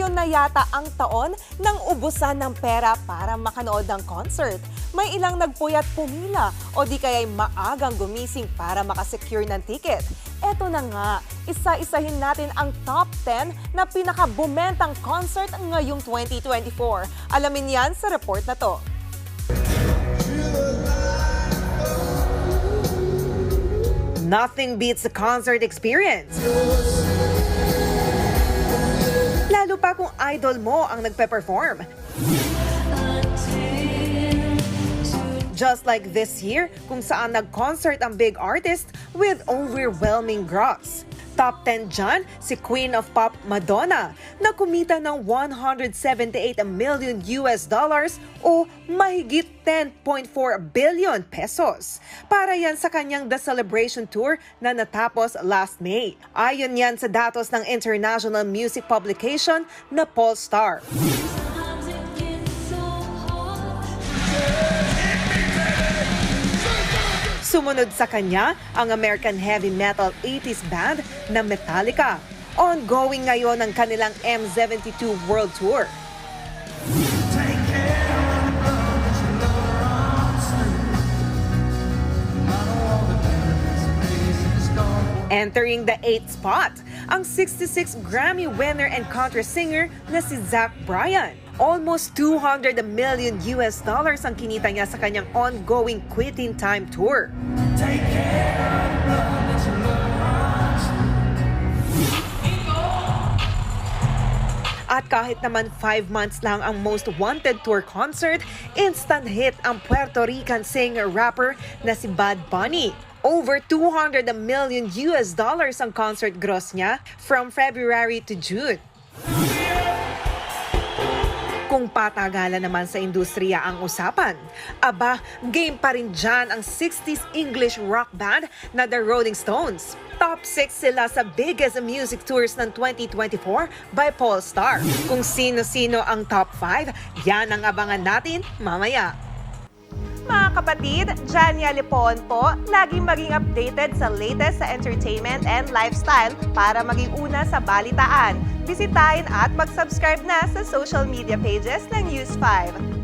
ngayon na yata ang taon nang ubusan ng pera para makanood ng concert. May ilang nagpuyat pumila o di kaya'y maagang gumising para makasecure ng ticket. Eto na nga, isa-isahin natin ang top 10 na pinakabumentang concert ngayong 2024. Alamin yan sa report na to. Nothing beats the concert experience. Lalo pa kung idol mo ang nagpe-perform. Just like this year, kung saan nag-concert ang big artist with overwhelming gross. Top 10 dyan, si Queen of Pop Madonna, na kumita ng $178 million o mahigit 10.4 billion pesos. Para yan sa kanyang The Celebration Tour na natapos last May. Ayon yan sa datos ng international music publication na Pollstar. Sumunod sa kanya ang American heavy metal 80s band na Metallica. Ongoing ngayon ang kanilang M72 World Tour. Entering the 8th spot, ang 66 Grammy winner and country singer na si Zach Bryan. Almost $200 million ang kinita niya sa kanyang ongoing Quitting Time Tour. At kahit naman 5 months lang ang Most Wanted Tour concert, instant hit ang Puerto Rican singer-rapper na si Bad Bunny. Over $200 million ang concert gross niya from February to June. Kung patagalan naman sa industriya ang usapan, aba, game pa rin dyan ang 60s English rock band na The Rolling Stones. Top 6 sila sa biggest music tours ng 2024 by Pollstar. Kung sino-sino ang top 5, yan ang abangan natin mamaya. Mga kapatid, Jania Lipon po, laging maging updated sa latest sa entertainment and lifestyle para maging una sa balitaan. Bisitahin at mag-subscribe na sa social media pages ng News 5.